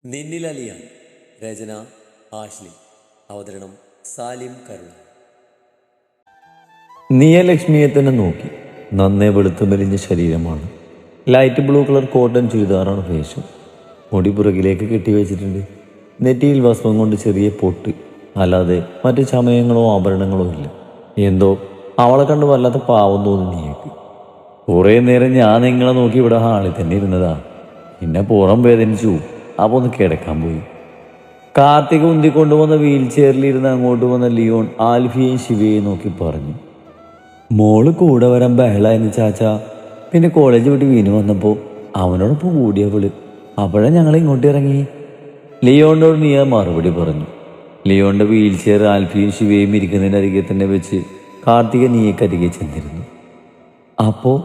നിന്നിലലിയ രചന Ashley. അവതരണം സാലിം കരുള. ലക്ഷ്മിയെ തന്നെ നോക്കി. നന്നേ വെളുത്തു മെലിഞ്ഞ ശരീരമാണ്. ലൈറ്റ് ബ്ലൂ കളർ കോട്ടൺ ചുരിദാറാണ് വേഷം. മുടി പുറകിലേക്ക് കെട്ടിവെച്ചിട്ടുണ്ട്. നെറ്റിയിൽ വസ്ത്രം കൊണ്ട് ചെറിയ പൊട്ട്, അല്ലാതെ മറ്റു ചമയങ്ങളോ ആഭരണങ്ങളോ ഇല്ല. എന്തോ അവളെ കണ്ട് വല്ലാത്ത പാവം തോന്നി നീക്ക്. കുറേ നേരം ഞാൻ നിങ്ങളെ നോക്കി ഇവിടെ ഹാളിൽ തന്നെ ഇരുന്നതാ. പിന്നെ പുറം വേദനിച്ചു. അപ്പോൾ ഒന്ന് കിടക്കാൻ പോയി. കാർത്തിക് ഉന്തിക്കൊണ്ടുവന്ന വീൽ ചെയറിലിരുന്ന് അങ്ങോട്ട് വന്ന ലിയോൺ ആൽഫിയെയും ശിവയെയും നോക്കി പറഞ്ഞു, മോള് കൂടെ വരാൻ ബഹളായിരുന്നു ചാച്ചാ. പിന്നെ കോളേജ് വിട്ട് വീണ് വന്നപ്പോൾ അവനോടൊപ്പം കൂടിയവള്. അപ്പോഴാണ് ഞങ്ങൾ ഇങ്ങോട്ട് ഇറങ്ങി. ലിയോണിനോട് നീ മറുപടി പറഞ്ഞു. ലിയോണിന്റെ വീൽ ചെയർ ആൽഫിയും ശിവയും ഇരിക്കുന്നതിൻ്റെ അരികെ തന്നെ വെച്ച് കാർത്തിക നീയക്കരികെ ചെന്നിരുന്നു. അപ്പോൾ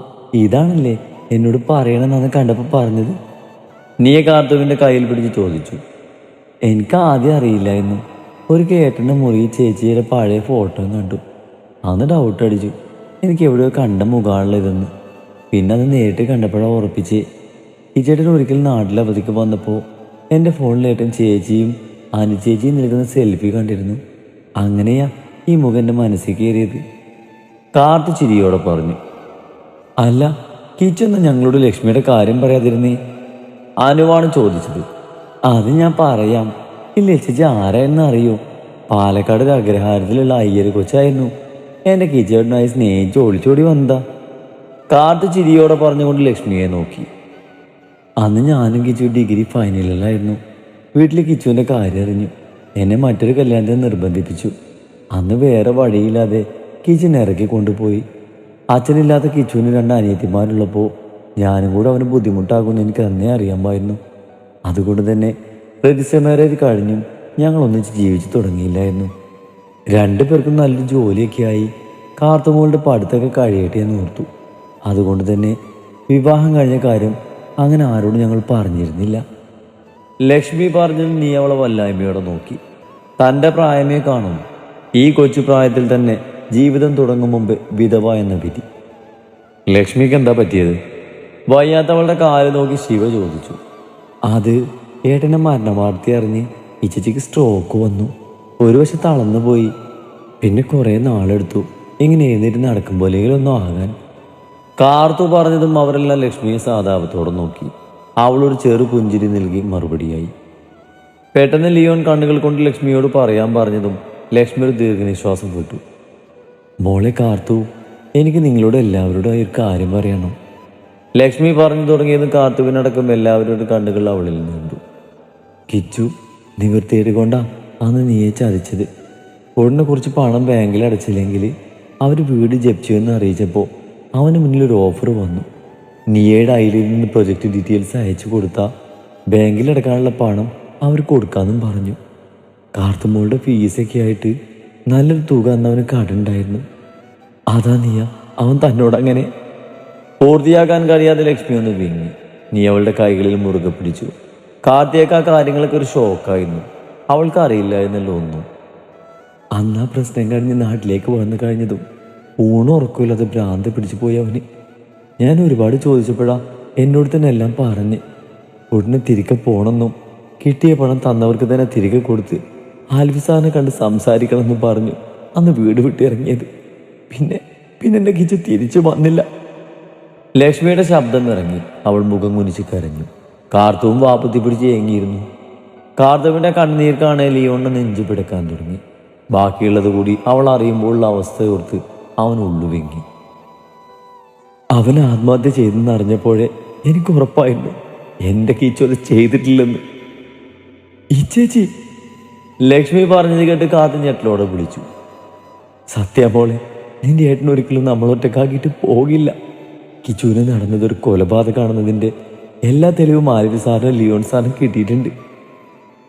ഇതാണല്ലേ എന്നോട് പറയണമെന്ന് കണ്ടപ്പോൾ പറഞ്ഞത്? നീയെ കാർത്തുവിൻ്റെ കയ്യിൽ പിടിച്ച് ചോദിച്ചു. എനിക്ക് ആദ്യം അറിയില്ലായിരുന്നു. ഒരു കേട്ടൻ്റെ മുറിയിൽ ചേച്ചിയുടെ പഴയ ഫോട്ടോ കണ്ടു. അന്ന് ഡൗട്ട് അടിച്ചു എനിക്ക് എവിടെയോ കണ്ട മുഖാണല്ലോ ഇതെന്ന്. പിന്നെ അത് നേരിട്ട് കണ്ടപ്പോഴാണ് ഉറപ്പിച്ച്. ഈ ചേട്ടൻ ഒരിക്കൽ നാട്ടിൽ അവധിക്ക് വന്നപ്പോൾ എൻ്റെ ഫോണിലേട്ടൻ ചേച്ചിയും അനുചേച്ചിയും നിൽക്കുന്ന സെൽഫി കണ്ടിരുന്നു. അങ്ങനെയാ ഈ മുഖം എൻ്റെ മനസ്സിൽ കയറിയത്. കാർത്തു ചിരിയോടെ പറഞ്ഞു. അല്ല, കിച്ചൊന്ന് ഞങ്ങളോട് ലക്ഷ്മിയുടെ കാര്യം പറയാതിരുന്നേ? അനുവാണ് ചോദിച്ചത്. അത് ഞാൻ പറയാം. ഈ ലക്ഷ്മിച്ച് ആരായെന്ന് അറിയോ? പാലക്കാട് ഒരു അഗ്രഹാരത്തിലുള്ള അയ്യര് കൊച്ചായിരുന്നു. എൻ്റെ കിച്ചേട്ടനായി സ്നേഹിച്ച് ഒളിച്ചോടി വന്നതാ. കാർത്ത് ചിരിയോടെ പറഞ്ഞുകൊണ്ട് ലക്ഷ്മിയെ നോക്കി. അന്ന് ഞാനും കിച്ചു ഡിഗ്രി ഫൈനലിലായിരുന്നു. വീട്ടിൽ കിച്ചുവിൻ്റെ കാര്യം അറിഞ്ഞു. എന്നെ മറ്റൊരു കല്യാണത്തിന് നിർബന്ധിപ്പിച്ചു. അന്ന് വേറെ വഴിയില്ലാതെ കിച്ചുവിനെ ഇറക്കി കൊണ്ടുപോയി. അച്ഛനില്ലാത്ത കിച്ചുവിന് 2 അനിയത്തിമാരുള്ളപ്പോൾ ഞാനും കൂടെ അവന് ബുദ്ധിമുട്ടാകുമെന്ന് എനിക്ക് അന്നേ അറിയാമായിരുന്നു. അതുകൊണ്ട് തന്നെ രജിസ്റ്റർ മാരേജ് കഴിഞ്ഞും ഞങ്ങൾ ഒന്നിച്ച് ജീവിച്ചു തുടങ്ങിയില്ലായിരുന്നു. 2 പേർക്കും നല്ലൊരു ജോലിയൊക്കെ ആയി. കാർത്തുമോളുടെ പഠിത്തമൊക്കെ കഴിയട്ടെ എന്ന് ഓർത്തു. അതുകൊണ്ട് തന്നെ വിവാഹം കഴിഞ്ഞ കാര്യം അങ്ങനെ ആരോടും ഞങ്ങൾ പറഞ്ഞിരുന്നില്ല. ലക്ഷ്മി പറഞ്ഞത് നീ അവളെ വല്ലായ്മയോടെ നോക്കി. തൻ്റെ പ്രായമേ കാണും. ഈ കൊച്ചു പ്രായത്തിൽ തന്നെ ജീവിതം തുടങ്ങും മുമ്പ് വിധവ എന്ന വിധി. ലക്ഷ്മിക്ക് എന്താ പറ്റിയത്? വയ്യാത്തവളുടെ കാല് നോക്കി ശിവ ചോദിച്ചു. അത് ഏട്ടനെ മരണവാർത്ത അറിഞ്ഞ് ഇച്ചച്ചിക്ക് സ്ട്രോക്ക് വന്നു. ഒരു വശത്ത് അളന്നു പോയി. പിന്നെ കുറേ നാളെടുത്തു ഇങ്ങനെ എഴുന്നേറ്റ് നടക്കും പോലെയൊന്നും ആകാൻ. കാർത്തു പറഞ്ഞതും അവരെല്ലാം ലക്ഷ്മിയെ സാധാപത്തോടെ നോക്കി. അവളൊരു ചെറു പുഞ്ചിരി നൽകി മറുപടിയായി. പെട്ടെന്ന് ലിയോൺ കണ്ണുകൾ കൊണ്ട് ലക്ഷ്മിയോട് പറയാൻ പറഞ്ഞതും ലക്ഷ്മി ഒരു ദീർഘനിശ്വാസം വിട്ടു. മോളെ കാർത്തു, എനിക്ക് നിങ്ങളോട് എല്ലാവരോടും ഒരു കാര്യം പറയണം. ലക്ഷ്മി പറഞ്ഞു തുടങ്ങിയതും കാർത്തുവിനടക്കം എല്ലാവരുടെ കണ്ണുകൾ അവളിൽ നിന്നു. കിച്ചു നിവൃത്തിയേട് കൊണ്ടാ അന്ന് നീയെ ചതിച്ചത്. ഉടനെ കുറച്ച് പണം ബാങ്കിൽ അടച്ചില്ലെങ്കിൽ അവർ വീട് ജപ്തി എന്ന് അറിയിച്ചപ്പോൾ അവന് മുന്നിലൊരു ഓഫർ വന്നു. നീയുടെ ഐഡിയിൽ നിന്ന് പ്രൊജക്റ്റ് ഡീറ്റെയിൽസ് അയച്ചു കൊടുത്താൽ ബാങ്കിൽ അടക്കാനുള്ള പണം അവർ കൊടുക്കാമെന്നും പറഞ്ഞു. കാർത്തുമോളുടെ ഫീസൊക്കെ ആയിട്ട് നല്ലൊരു തുക അന്നവന് കടുണ്ടായിരുന്നു. അതാ അവൻ തന്നോടങ്ങനെ. പൂർത്തിയാക്കാൻ കഴിയാതെ ലക്ഷ്മി ഒന്ന് വിങ്ങി. നീ അവളുടെ കൈകളിൽ മുറുകെ പിടിച്ചു. കാർത്തിക് ആ കാര്യങ്ങളൊക്കെ ഒരു ഷോക്കായിരുന്നു. അവൾക്ക് അറിയില്ലായിരുന്നല്ലോ ഒന്നും. അന്നാ പ്രശ്നം കഴിഞ്ഞ് നാട്ടിലേക്ക് വന്നു കഴിഞ്ഞതും ഊണും ഉറക്കമില്ലാതെ ഭ്രാന്ത് പിടിച്ചു പോയി അവന്. ഞാൻ ഒരുപാട് ചോദിച്ചപ്പോഴാ എന്നോട് തന്നെ എല്ലാം പറഞ്ഞ്. ഉടനെ തിരികെ പോകണമെന്നും കിട്ടിയ പണം തന്നവർക്ക് തന്നെ തിരികെ കൊടുത്ത് ആൽഫിസാറിനെ കണ്ട് സംസാരിക്കണമെന്നും പറഞ്ഞു അന്ന് വീട് വിട്ടിറങ്ങിയത്. പിന്നെ എൻ്റെ കിച്ചു തിരിച്ചു വന്നില്ല. ലക്ഷ്മിയുടെ ശബ്ദം ഇറങ്ങി. അവൾ മുഖം കുനിച്ച് കരഞ്ഞു. കാർത്തുവും വാപ്പത്തി പിടിച്ച് ഏങ്ങിയിരുന്നു. കാർത്തുവിൻ്റെ കണ്ണുനീർ കാണേ ലിയോണിനെ നെഞ്ചു പിടക്കാൻ തുടങ്ങി. ബാക്കിയുള്ളത് കൂടി അവൾ അറിയുമ്പോഴുള്ള അവസ്ഥയോർത്ത് അവൻ ഉള്ളുവെങ്ങി. അവൻ ആത്മഹത്യ ചെയ്തെന്ന് അറിഞ്ഞപ്പോഴേ എനിക്ക് ഉറപ്പായിരുന്നു എൻ്റെ കിച്ചു അത് ചെയ്തിട്ടില്ലെന്ന്. ഈ ചേച്ചി, ലക്ഷ്മി പറഞ്ഞത് കേട്ട് കാത്തു ഞെട്ടലോടെ വിളിച്ചു. സത്യമോളെ, നിന്റെ ഏട്ടൻ ഒരിക്കലും നമ്മളൊറ്റക്കാക്കിയിട്ട് പോകില്ല. കിച്ചുവിന് നടന്നതൊരു കൊലപാതകമാണെന്നതിൻ്റെ എല്ലാ തെളിവും ആൽഫി സാറിനും ലിയോൺ സാറിനും കിട്ടിയിട്ടുണ്ട്.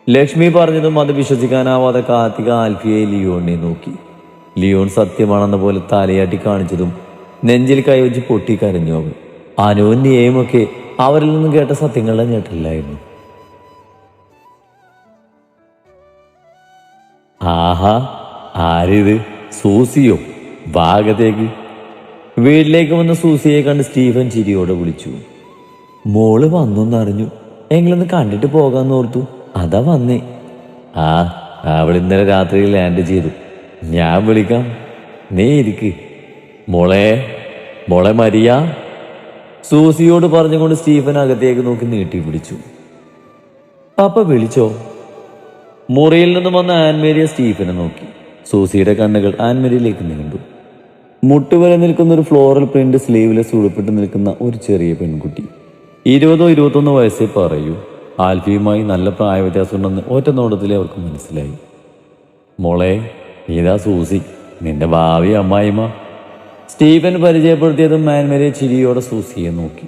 ലക്ഷ്മി പറഞ്ഞതും അത് വിശ്വസിക്കാനാവാതെ കാർത്തിക ആൽഫിയെ ലിയോണിനെ നോക്കി. ലിയോൺ സത്യമാണെന്ന പോലെ തലയാട്ടി കാണിച്ചതും നെഞ്ചിൽ കൈവച്ച് പൊട്ടിക്കരഞ്ഞു അവൾ. അനുവും നിയയുമൊക്കെ അവരിൽ നിന്നും കേട്ട സത്യങ്ങളുടെ ഞെട്ടില്ലായിരുന്നു. ആഹാ, ആരിത്? സൂസിയോ? ഭാഗത്തേക്ക്. വീട്ടിലേക്ക് വന്ന സൂസിയെ കണ്ട് സ്റ്റീഫൻ ചിരിയോടെ വിളിച്ചു. മോള് വന്നൊന്നറിഞ്ഞു. എങ്കിലൊന്ന് കണ്ടിട്ട് പോകാമെന്ന് ഓർത്തു. അതാ വന്നേ. ആ അവൾ ഇന്നലെ രാത്രി ലാൻഡ് ചെയ്തു. ഞാൻ വിളിക്കാം, നീ ഇരിക്ക്. മോളെ മോളെ മരിയ, സൂസിയോട് പറഞ്ഞുകൊണ്ട് സ്റ്റീഫൻ അകത്തേക്ക് നോക്കി നീട്ടി പിടിച്ചു. പാപ്പ വിളിച്ചോ? മുറിയിൽ നിന്നും വന്ന ആൻമേരിയ സ്റ്റീഫനെ നോക്കി. സൂസിയുടെ കണ്ണുകൾ ആൻമേരിയിലേക്ക് നീണ്ടു. മുട്ടുവരെ നിൽക്കുന്ന ഒരു ഫ്ലോറൽ പ്രിന്റ് സ്ലീവ്ലെസ് ഉടുപ്പിട്ട് നിൽക്കുന്ന ഒരു ചെറിയ പെൺകുട്ടി. 20-21 വയസ്സേ പറയൂ. ആൽഫിയുമായി നല്ല പ്രായവ്യത്യാസമുണ്ടെന്ന് ഒറ്റ നോട്ടത്തിൽ അവർക്ക് മനസ്സിലായി. മോളെ, ഇതാ സൂസി, നിന്റെ ഭാവി അമ്മായിമ്മ. സ്റ്റീഫൻ പരിചയപ്പെടുത്തിയതും ആൻമേരിയ ചിരിയോടെ സൂസിയെ നോക്കി.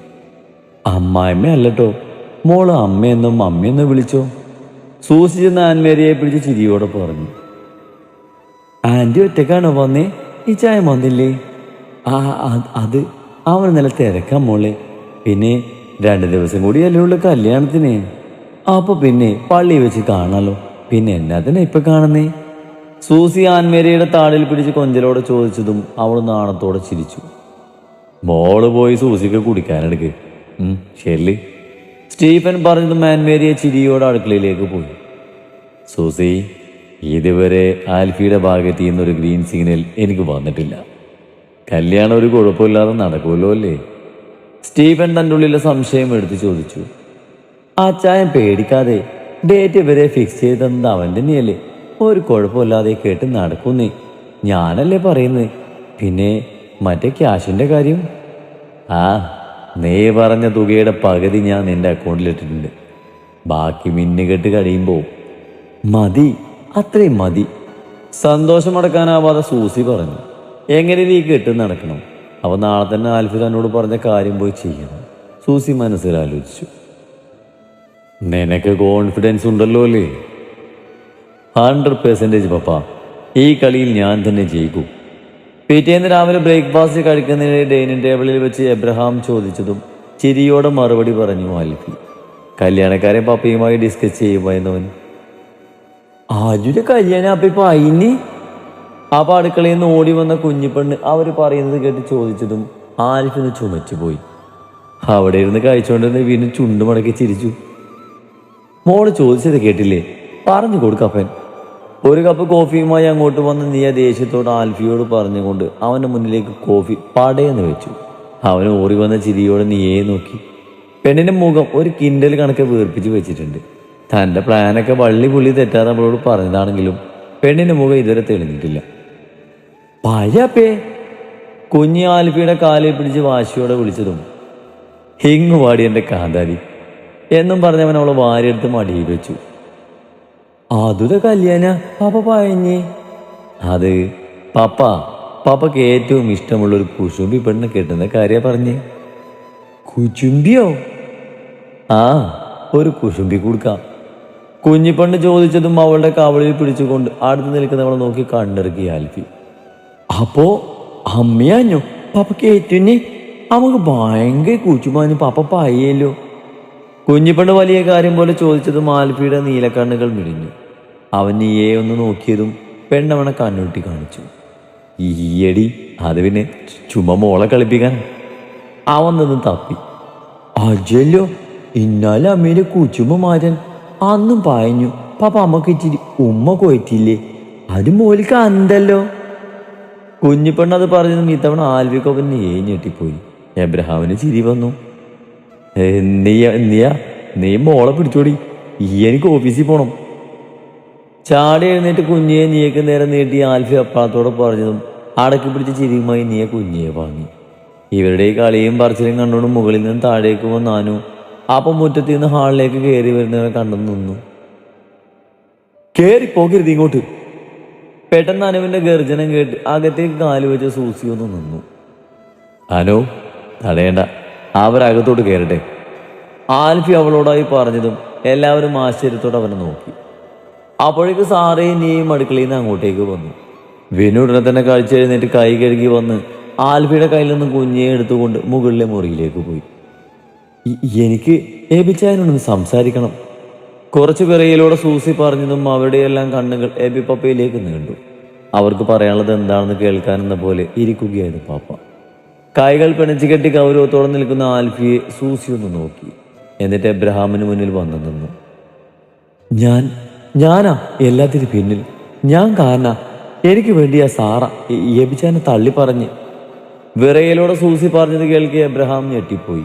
അമ്മായിമ്മ അല്ലട്ടോ, മോള് അമ്മയെന്നും അമ്മയെന്നും വിളിച്ചോ? സൂസി ചെന്ന് ആൻമേരിയെ പിടിച്ച് ചിരിയോടെ പറഞ്ഞു. ആൻറ്റി ഒറ്റക്കാണോ വന്നേ? ഈ ചായ വന്നില്ലേ? അത് അവൻ നല്ല തിരക്കാം മോളെ. പിന്നെ 2 ദിവസം കൂടി അല്ലേ ഉള്ളു കല്യാണത്തിന്. അപ്പൊ പിന്നെ പള്ളി വെച്ച് കാണാലോ. പിന്നെ എന്നാത്തിനാ ഇപ്പൊ കാണുന്നേ? സൂസി ആൻമേരിയുടെ താടിൽ പിടിച്ച് കൊഞ്ചലോടെ ചോദിച്ചതും അവൾ നാണത്തോടെ ചിരിച്ചു. മോള് പോയി സൂസിക്ക് കുടിക്കാനെടുക്ക്. ശരി, സ്റ്റീഫൻ പറഞ്ഞതും ആൻമേരിയെ ചിരിയോടെ അടുക്കളയിലേക്ക് പോയി. സൂസി, ഇതുവരെ ആൽഫിയുടെ ഭാഗത്ത് നിന്നൊരു ഗ്രീൻ സിഗ്നൽ എനിക്ക് വന്നിട്ടില്ല. കല്യാണം ഒരു കുഴപ്പമില്ലാതെ നടക്കുമല്ലോ അല്ലേ? സ്റ്റീഫൻ തൻ്റെ ഉള്ളിലെ സംശയം എടുത്ത് ചോദിച്ചു. അച്ചായൻ പേടിക്കാതെ, ഡേറ്റ് ഇവരെ ഫിക്സ് ചെയ്തത് അവൻ തന്നെയല്ലേ. ഒരു കുഴപ്പമില്ലാതെ കേട്ട് നടക്കുന്നേ, ഞാനല്ലേ പറയുന്നത്. പിന്നെ മറ്റേ ക്യാഷിൻ്റെ കാര്യം? നീ പറഞ്ഞ തുകയുടെ പകുതി ഞാൻ നിന്റെ അക്കൗണ്ടിലിട്ടിട്ടുണ്ട്. ബാക്കി മിന്നുകെട്ട് കഴിയുമ്പോൾ മതി, അത്രയും മതി. സന്തോഷമടക്കാനാവാതെ സൂസി പറഞ്ഞു. എങ്ങനെ നീ കെട്ട് നടക്കണം? അവ നാളെ തന്നെ ആൽഫി തന്നോട് പറഞ്ഞ കാര്യം പോയി ചെയ്യണം. സൂസി മനസ്സിലാലോചിച്ചു. നിനക്ക് കോൺഫിഡൻസ് ഉണ്ടല്ലോ അല്ലേ? 100% പപ്പ, ഈ കളിയിൽ ഞാൻ തന്നെ ജയിക്കും. പിറ്റേന്ന് രാവിലെ ബ്രേക്ക്ഫാസ്റ്റ് കഴിക്കുന്നതിനിടെ ഡൈനിങ് ടേബിളിൽ വെച്ച് എബ്രഹാം ചോദിച്ചതും ചിരിയോടെ മറുപടി പറഞ്ഞു ആൽഫി. കല്യാണക്കാരെ പപ്പയുമായി ഡിസ്കസ് ചെയ്യുമായിരുന്നവൻ. ആരുടെ കല്യാണം അപ്പൊ ഇപ്പൊ അയിന്? അപ്പൊ അടുക്കളയിൽ നിന്ന് ഓടി വന്ന കുഞ്ഞിപ്പെണ്ണ് അവർ പറയുന്നത് കേട്ട് ചോദിച്ചതും ആൽഫിന്ന് ചുമച്ചുപോയി. അവിടെ ഇരുന്ന് കഴിച്ചുകൊണ്ടിരുന്ന വീണ്ടും ചുണ്ടുമടക്കി ചിരിച്ചു. മോള് ചോദിച്ചത് കേട്ടില്ലേ? പറഞ്ഞു കൊടുക്കപ്പൻ. ഒരു കപ്പ് കോഫിയുമായി അങ്ങോട്ട് വന്ന് നീയ ദേഷ്യത്തോട് ആൽഫിയോട് പറഞ്ഞുകൊണ്ട് അവൻ്റെ മുന്നിലേക്ക് കോഫി പടയെന്ന് വെച്ചു. അവൻ ഓറി വന്ന ചിരിയോടെ നീയെ നോക്കി. പെണ്ണിന്റെ മുഖം ഒരു കിൻഡൽ കണക്കെ വീർപ്പിച്ച് വെച്ചിട്ടുണ്ട്. തൻ്റെ പ്ലാനൊക്കെ വള്ളി പുള്ളി തെറ്റാതെ അവളോട് പറഞ്ഞതാണെങ്കിലും പെണ്ണിന്റെ മുഖം ഇതുവരെ തെളിഞ്ഞിട്ടില്ല. പഴപ്പേ, കുഞ്ഞി ആൽഫിയുടെ കാലിൽ പിടിച്ച് വാശിയോടെ വിളിച്ചതും ഹിങ്ങു പാടി എൻ്റെ കാന്താരി എന്നും പറഞ്ഞവൻ അവളെ വാരിയെടുത്ത് മടിയിൽ വെച്ചു. അതുടെ കല്യാണ പാപ്പ പഴഞ്ഞേ? അത് പാപ്പക്ക് ഏറ്റവും ഇഷ്ടമുള്ളൊരു കുശുമ്പി പെണ്ണ് കെട്ടുന്ന കാര്യ പറഞ്ഞേ. കുശുമ്പിയോ? ഒരു കുശുമ്പി കൊടുക്കാം. കുഞ്ഞിപ്പെണ്ണ് ചോദിച്ചതും അവളുടെ കവളിൽ പിടിച്ചുകൊണ്ട് അടുത്ത് നിൽക്കുന്നവളെ നോക്കി കണ്ണിറക്കി ആൽഫി. അപ്പോ അമ്മയാഞ്ഞോ പാപ്പ കേറ്റുന്നേ? നമുക്ക് ഭയങ്കര കൂച്ചുമാഞ്ഞു പാപ്പ പായല്ലോ. കുഞ്ഞിപ്പെണ്ണ് വലിയ കാര്യം പോലെ ചോദിച്ചതും ആൽഫിയുടെ നീലക്കണ്ണുകൾ മിഴിഞ്ഞു. അവൻ നീയെ ഒന്ന് നോക്കിയതും പെണ്ണവണെ കണ്ണുട്ടി കാണിച്ചു. ഈയടി, അത് പിന്നെ ചുമ മോളെ കളിപ്പിക്കാൻ. അവൻ നിന്നും തപ്പി. അജല്ലോ, ഇന്നാലെ അമ്മയുടെ കൂച്ചുമ്മ മാറ്റാൻ അന്നും പായഞ്ഞു. പാപ്പ അമ്മക്ക് ഇച്ചിരി ഉമ്മ കൊയറ്റില്ലേ? അത് മോലിക്ക് അന്തല്ലോ. കുഞ്ഞിപ്പെണ്ണത് പറഞ്ഞതും ഇത്തവണ ആൽവിക്കൊപ്പൻ നീ ഞെട്ടിപ്പോയി. എബ്രഹാമിന് ചിരി വന്നു. നീ മോളെ പിടിച്ചോടി, എനിക്ക് ഓഫീസിൽ പോണം. ചാടി എഴുന്നേറ്റ് കുഞ്ഞിയെ നീക്ക് നേരെ നീട്ടി ആൽഫി അപ്പാത്തോടെ പറഞ്ഞതും അടക്കി പിടിച്ച് ചിരിയുമായി നീയെ കുഞ്ഞിയെ വാങ്ങി. ഇവരുടെ ഈ കളിയും പറച്ചിലും കണ്ടുകൊണ്ട് മുകളിൽ നിന്ന് താഴേക്ക് വന്നാനു അപ്പം മുറ്റത്ത് നിന്ന് ഹാളിലേക്ക് കയറി വരുന്നവരെ കണ്ടു നിന്നു. കയറി പോകരുത് ഇങ്ങോട്ട്. പെട്ടെന്ന് അനുവിന്റെ ഗർജനം കേട്ട് അകത്തേക്ക് കാല് വെച്ച സൂസി ഒന്ന് നിന്നു. അനു, തടയേണ്ട, അവരകത്തോട്ട് കയറട്ടെ. ആൽഫി അവളോടായി പറഞ്ഞതും എല്ലാവരും ആശ്ചര്യത്തോടെ അവനെ നോക്കി. അപ്പോഴേക്ക് സാറേയും നീയും അടുക്കളയിൽ നിന്ന് അങ്ങോട്ടേക്ക് വന്നു. വിനു ഉടനെ തന്നെ കഴിച്ചെഴുന്നേറ്റ് കൈ കഴുകി വന്ന് ആൽഫിയുടെ കയ്യിൽ നിന്ന് കുഞ്ഞിയെ എടുത്തുകൊണ്ട് മുകളിലെ മുറിയിലേക്ക് പോയി. എനിക്ക് എബിച്ചായനോടൊന്ന് സംസാരിക്കണം. കുറച്ചു പിറയിലൂടെ സൂസി പറഞ്ഞതും അവരുടെയെല്ലാം കണ്ണുകൾ എബി പപ്പയിലേക്ക് നീണ്ടു. അവർക്ക് പറയാനുള്ളത് എന്താണെന്ന് കേൾക്കാനെന്ന പോലെ ഇരിക്കുകയായിരുന്നു പാപ്പ. കൈകൾ പിണച്ചു കെട്ടി ഗൗരവത്തോടെ നിൽക്കുന്ന ആൽഫിയെ സൂസി ഒന്ന് നോക്കി. എന്നിട്ട് എബ്രഹാമിന് മുന്നിൽ വന്നു നിന്നു. ഞാനാ എല്ലാത്തിനും പിന്നിൽ. ഞാൻ കാരണ. എനിക്ക് വേണ്ടി ആ സാറ എബിച്ചാനെ തള്ളി പറഞ്ഞ്. വിറയലോടെ സൂസി പറഞ്ഞത് കേൾക്കി എബ്രഹാം ഞെട്ടിപ്പോയി.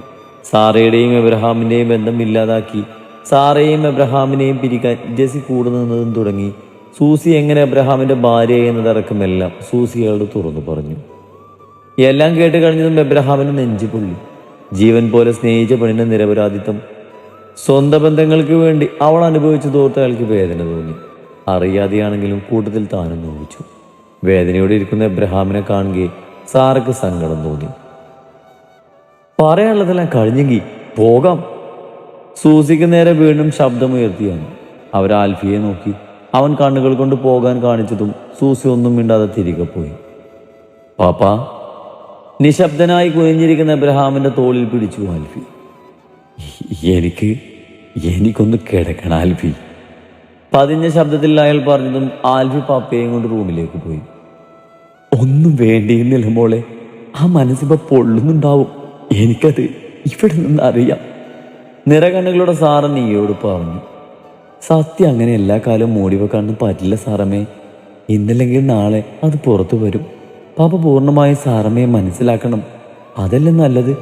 സാറയുടെയും എബ്രഹാമിൻ്റെയും ബന്ധം ഇല്ലാതാക്കി സാറയെയും എബ്രഹാമിനെയും പിരിക്കാൻ ജെസി കൂടെ നിന്നതും തുടങ്ങി. സൂസി എങ്ങനെ എബ്രഹാമിൻ്റെ ഭാര്യ എന്നതടക്കമെല്ലാം സൂസിയോട് തുറന്നു പറഞ്ഞു. എല്ലാം കേട്ട് കഴിഞ്ഞതും എബ്രഹാമിന് നെഞ്ചു പൊള്ളി. ജീവൻ പോലെ സ്നേഹിച്ച പെണ്ണിൻ്റെ നിരപരാധിത്വം സ്വന്തം ബന്ധങ്ങൾക്ക് വേണ്ടി അവൾ അനുഭവിച്ചു തോർത്ത് അയാൾക്ക് വേദന തോന്നി. അറിയാതെയാണെങ്കിലും കൂട്ടത്തിൽ താനും നോവിച്ചു. വേദനയോടെ ഇരിക്കുന്ന എബ്രഹാമിനെ കാണുകയെ സാറയ്ക്ക് സങ്കടം തോന്നി. പറയാനുള്ളതെല്ലാം കഴിഞ്ഞെങ്കിൽ പോകാം. സൂസിക്ക് നേരെ വീണ്ടും ശബ്ദമുയർത്തിയാണ്. അവർ ആൽഫിയെ നോക്കി. അവൻ കണ്ണുകൾ കൊണ്ട് പോകാൻ കാണിച്ചതും സൂസി ഒന്നും മിണ്ടാതെ തിരികെ പോയി. പാപ്പാ. നിശബ്ദനായി കുനിഞ്ഞിരിക്കുന്ന എബ്രഹാമിന്റെ തോളിൽ പിടിച്ചു ആൽഫി. എനിക്കൊന്ന് കിടക്കണം ആൽഫി. പതിഞ്ഞ ശബ്ദത്തിൽ അയാൾ പറഞ്ഞതും ആൽഫി പാപ്പയെയും കൊണ്ട് റൂമിലേക്ക് പോയി. ഒന്നും വേണ്ടിയിരുന്നില്ല മോളെ. ആ മനസ്സിപ്പോ പൊള്ളുന്നുണ്ടാവും. എനിക്കത് ഇവിടെ നിന്ന് അറിയാം. നിറകണ്ണുകളുടെ സാറ് നീയോട് പറഞ്ഞു. സത്യം അങ്ങനെ എല്ലാ കാലവും മൂടി വെക്കാനൊന്നും പറ്റില്ല സാറമ്മേ. ഇന്നല്ലെങ്കിൽ നാളെ അത് പുറത്തു വരും. പാപ്പ പൂർണ്ണമായും സാറമ്മയെ മനസ്സിലാക്കണം. അതല്ലേ നല്ലത്.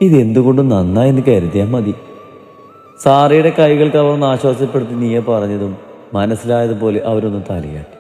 ഇതെന്തുകൊണ്ടും നന്നായെന്ന് കരുതിയാൽ മതി. സാറയുടെ കൈകൾ കവർന്ന് ആശ്വാസപ്പെടുത്തി നീയെ പറഞ്ഞതും മനസ്സിലായതുപോലെ അവരൊന്ന് തലയാട്ടി.